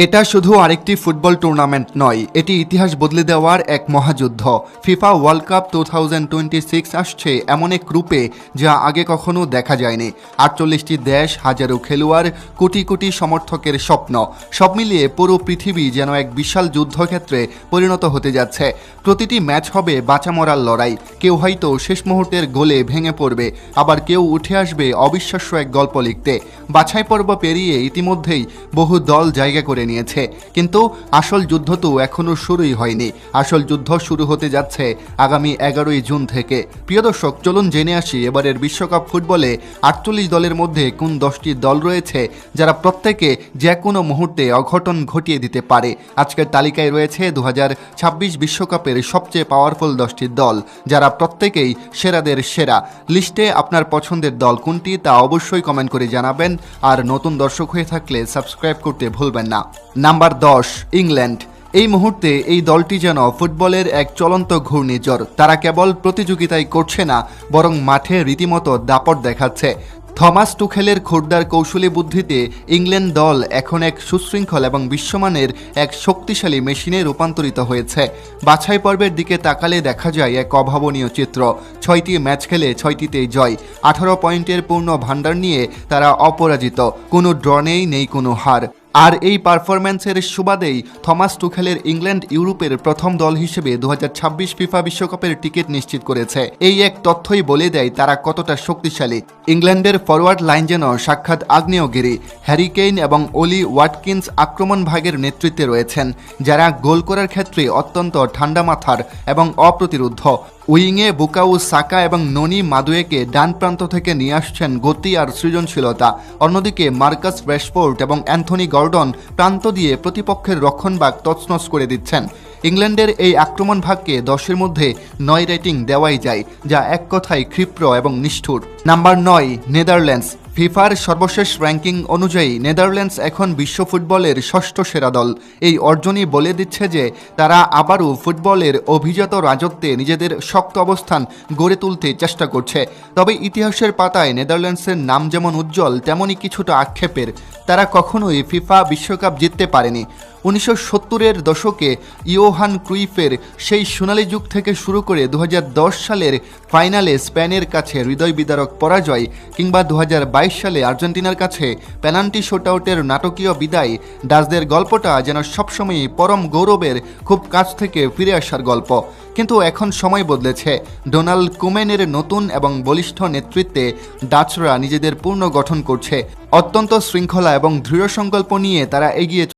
এটা শুধু আরেকটি ফুটবল টুর্নামেন্ট নয়, এটি ইতিহাস বদলে দেওয়ার এক মহাযুদ্ধ। ফিফা ওয়ার্ল্ড কাপ 2026 আসছে এমন এক রূপে যা আগে কখনো দেখা যায়নি। 48টি দেশ, হাজারো খেলোয়াড়, কোটি কোটি সমর্থকের স্বপ্ন, সব মিলিয়ে পুরো পৃথিবী যেন এক বিশাল যুদ্ধক্ষেত্রে পরিণত হতে যাচ্ছে। প্রতিটি ম্যাচ হবে বাঁচা মরার লড়াই। কেউ হয়তো শেষ মুহূর্তের গোলে ভেঙে পড়বে, আবার কেউ উঠে আসবে অবিশ্বাস্য এক গল্প লিখতে। বাছাই পর্ব পেরিয়ে ইতিমধ্যেই বহু দল জায়গা করে নিয়েছে, কিন্তু আসল যুদ্ধ তো এখনো শুরুই হয়নি। আসল যুদ্ধ শুরু হতে যাচ্ছে আগামী 11ই জুন থেকে। প্রিয় দর্শক, চলুন জেনে আসি এবারের বিশ্বকাপ ফুটবলে 48 দলের মধ্যে কোন 10টি দল রয়েছে যারা প্রত্যেকে যে কোনো মুহূর্তে অঘটন ঘটিয়ে দিতে পারে। আজকের তালিকায় রয়েছে 2026 বিশ্বকাপের সবচেয়ে পাওয়ারফুল 10টি দল, যারা প্রত্যেকেই সেরাদের সেরা। লিস্টে আপনার পছন্দের দল কোনটি তা অবশ্যই কমেন্ট করে জানাবেন, আর নতুন দর্শক হয়ে থাকলে সাবস্ক্রাইব করতে ভুলবেন না। Number 10, England. এই মুহূর্তে এই দলটি যেন ফুটবলের এক চলন্ত ঘূর্ণিঝড়। তারা কেবল প্রতিযোগিতায় করছে না, বরং মাঠে রীতিমতো দাপট দেখাচ্ছে। থমাস টুখেলের খোরদার কৌশলী বুদ্ধিতে ইংল্যান্ড দল এখন এক সুশৃঙ্খল এবং বিশ্বমানের এক শক্তিশালী মেশিনে রূপান্তরিত হয়েছে। বাছাই পর্বের দিকে তাকালে দেখা যায় এক অভাবনীয় চিত্র। 6টি ম্যাচ খেলে 6টিতেই জয়, 18 পয়েন্টের পূর্ণ ভান্ডার নিয়ে তারা অপরাজিত। কোনো ড্র নেই কোনো হার। আর এই পারফরম্যান্সের সুবাদেই থমাস টুখেলের ইংল্যান্ড ইউরোপের প্রথম দল হিসেবে 2026 ফিফা বিশ্বকাপের টিকিট নিশ্চিত করেছে। এই এক তথ্যই বলে দেয় তারা কতটা শক্তিশালী। ইংল্যান্ডের ফরওয়ার্ড লাইন যেন সাক্ষাৎ আগ্নেয়গিরি। হ্যারি কেইন এবং ওলি ওয়াটকিন্স আক্রমণ ভাগের নেতৃত্বে রয়েছেন, যারা গোল করার ক্ষেত্রে অত্যন্ত ঠান্ডা মাথার এবং অপ্রতিরোধ্য। উইংয়ে বুকাউ সাকা এবং ননি মাদুয়েকে ডান প্রান্ত থেকে নিয়ে আসছেন গতি আর সৃজনশীলতা। অন্যদিকে মার্কাস রাশফোর্ড এবং অ্যান্থনি গর্ডন প্রান্ত দিয়ে প্রতিপক্ষের রক্ষণভাগ তছনছ করে দিচ্ছেন। ইংল্যান্ডের এই আক্রমণ ভাগকে 10-এর মধ্যে 9 রেটিং দেওয়াই যায়, যা এক কথায় ক্ষিপ্র এবং নিষ্ঠুর। Number 9, Netherlands. ফিফার সর্বশেষ র্যাঙ্কিং অনুযায়ী নেদারল্যান্ডস এখন বিশ্ব ফুটবলের 6ষ্ঠ সেরা দল। এই অর্জনই বলে দিচ্ছে যে তারা আবারও ফুটবলের অভিজাত রাজত্বে নিজেদের শক্ত অবস্থান গড়ে তুলতে চেষ্টা করছে। তবে ইতিহাসের পাতায় নেদারল্যান্ডসের নাম যেমন উজ্জ্বল, তেমনই কিছুটা আক্ষেপের। তারা কখনোই ফিফা বিশ্বকাপ জিততে পারেনি। 1970-এর দশকে ইয়োহান ক্রুইফের সেই সোনালী যুগ থেকে শুরু করে 2010 সালের ফাইনালে স্পেনের কাছে হৃদয় বিদারক পরাজয়, কিংবা 2022 সালে আর্জেন্টিনার কাছে পেনাল্টি শুটআউটের নাটকীয় বিদায়, ডাচদের গল্পটা যেন সবসময়ই পরম গৌরবের খুব কাছ থেকে ফিরে আসার গল্প। কিন্তু এখন সময় বদলেছে। ডোনাল্ড কুমেনের নতুন এবং বলিষ্ঠ নেতৃত্বে ডাচরা নিজেদের পূর্ণ গঠন করছে। অত্যন্ত শৃঙ্খলা এবং দৃঢ় সংকল্প নিয়ে তারা এগিয়ে